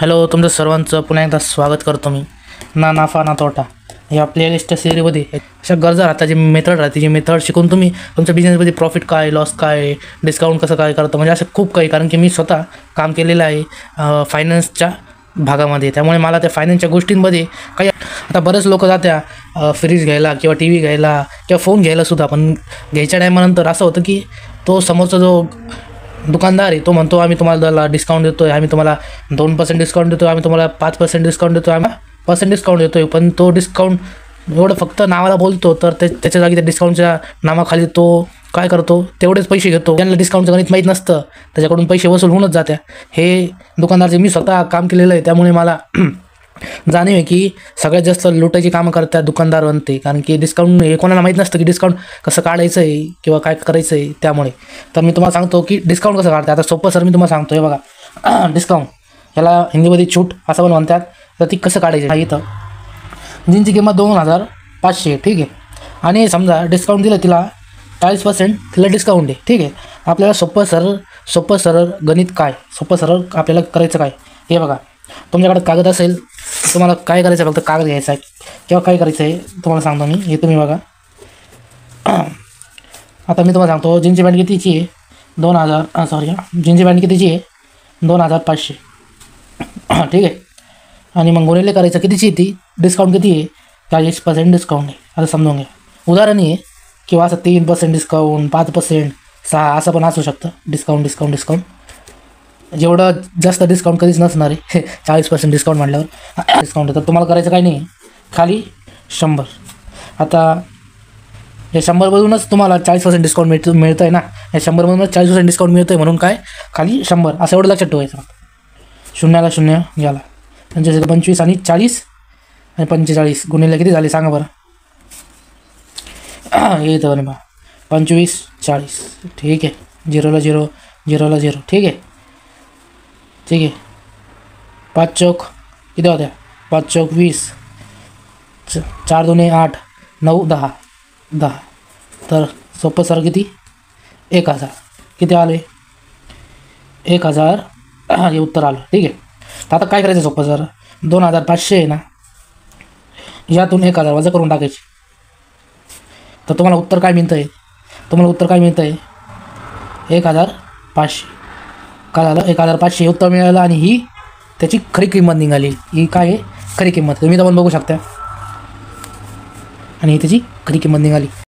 Hello, तुमचं सर्वांचं पुन्हा एकदा स्वागत करतो मी. ना नफा ना तोटा या प्लेलिस्टच्या सिरीजमध्ये अशा गरजा राहतात, जी मेथड राहते, जी मेथड शिकून तुम्ही तुमच्या बिझनेसमध्ये प्रॉफिट काय, लॉस काय, डिस्काउंट कसं काय करतं, म्हणजे असं खूप काही. कारण की मी स्वतः काम केलेलं आहे फायनान्सच्या भागामध्ये, त्यामुळे मला त्या फायनान्सच्या गोष्टींमध्ये काही. आता बरेच लोक जात्या फ्रीज घ्यायला किंवा टी व्ही घ्यायला किंवा फोन घ्यायलासुद्धा, पण घ्यायच्या टायमानंतर असं होतं की तो समोरचा जो दुकानदार आहे तो म्हणतो आम्ही तुम्हाला डिस्काउंट देतो आहे, आम्ही तुम्हाला 2% डिस्काउंट देतो आहे, आम्ही तुम्हाला 5% डिस्काउंट देतो आहे, आम्ही पर्सेंट डिस्काउंट देतो आहे. पण तो डिस्काउंट एवढं फक्त नावाला बोलतो, तर त्याच्या जागी त्या डिस्काउंटच्या नावाखाली तो काय करतो, तेवढेच पैसे घेतो. त्यांना डिस्काउंटचं गणित माहीत नसतं, त्याच्याकडून पैसे वसूल होऊनच जात्या. हे दुकानदारचे मी स्वतः काम केलेलं आहे, त्यामुळे मला जाणीव आहे की सगळ्यात जास्त लुटायची कामं करतात दुकानदार बनते. कारण की डिस्काउंट हे कोणाला माहीत नसतं की डिस्काउंट कसं काढायचं आहे किंवा काय करायचं आहे. त्यामुळे तर मी तुम्हाला सांगतो की डिस्काउंट कसं काढतात. आता सोपं सर मी तुम्हाला सांगतो. हे बघा, डिस्काउंट याला हिंदीमध्ये छूट असं पण म्हणतात. तर ती कसं काढायची, इथं जिंची किंमत 2500, ठीक आहे. आणि समजा डिस्काउंट दिलं तिला 40%, तिला डिस्काउंट आहे, ठीक आहे. आपल्याला सोपं सरळ गणित काय, सोपं सरळ आपल्याला करायचं काय. हे बघा, तुमच्याकडे कागद असेल, तुम्हाला काय करायचं फक्त कागद घ्यायचा आहे किंवा काय करायचं आहे तुम्हाला सांगतो मी. हे तुम्ही बघा, आता मी तुम्हाला सांगतो जीनची पॅन्ट कितीची आहे, 2000 जीनची पॅन्ट कितीची आहे, 2500, ठीक आहे. आणि मग गुणिले करायचं कितीची आहे ती, डिस्काउंट किती आहे, 40% डिस्काउंट आहे. आता समजून घ्या, उदाहरण आहे किंवा असं 3% डिस्काउंट, 5%, 6 असं पण असू शकतं. डिस्काउंट जेवढं जास्त डिस्काउंट कधीच नसणार आहे. 40% डिस्काउंट म्हटल्यावर डिस्काउंट आहे. तर तुम्हाला करायचं काही नाही, खाली 100. आता हे 100मधूनच तुम्हाला 40% डिस्काउंट मिळतं आहे ना. या 100मधूनच 40% डिस्काउंट मिळतं आहे, म्हणून काय खाली 100 असं एवढं लक्षात ठेवायचं. शून्याला शून्य गेला, 25 आणि 40 आणि 45 गुणिले किती झाले सांगा बरं. हे येतं बरं, 25 40, ठीक आहे. 0ला 0, 0ला 0, ठीक आहे. 5 चौक किती होत्या, 5 चौक 20, 4 दुने 8, 9 10. तर सोपं सर किती, 1000. किती आले, 1000. हे उत्तर आलं, ठीक आहे. तर आता काय करायचं सोपं सर, 2500 आहे ना, यातून 1000 वजा करून टाकायची. तर तुम्हाला उत्तर काय मिळतं आहे, 1500. काय झालं, 1500 उत्तर मिळालं. आणि ही त्याची खरी किंमत निघाली. ही काय आहे, खरी किंमत तुम्ही तर पण बघू शकता. आणि ही त्याची खरी किंमत निघाली.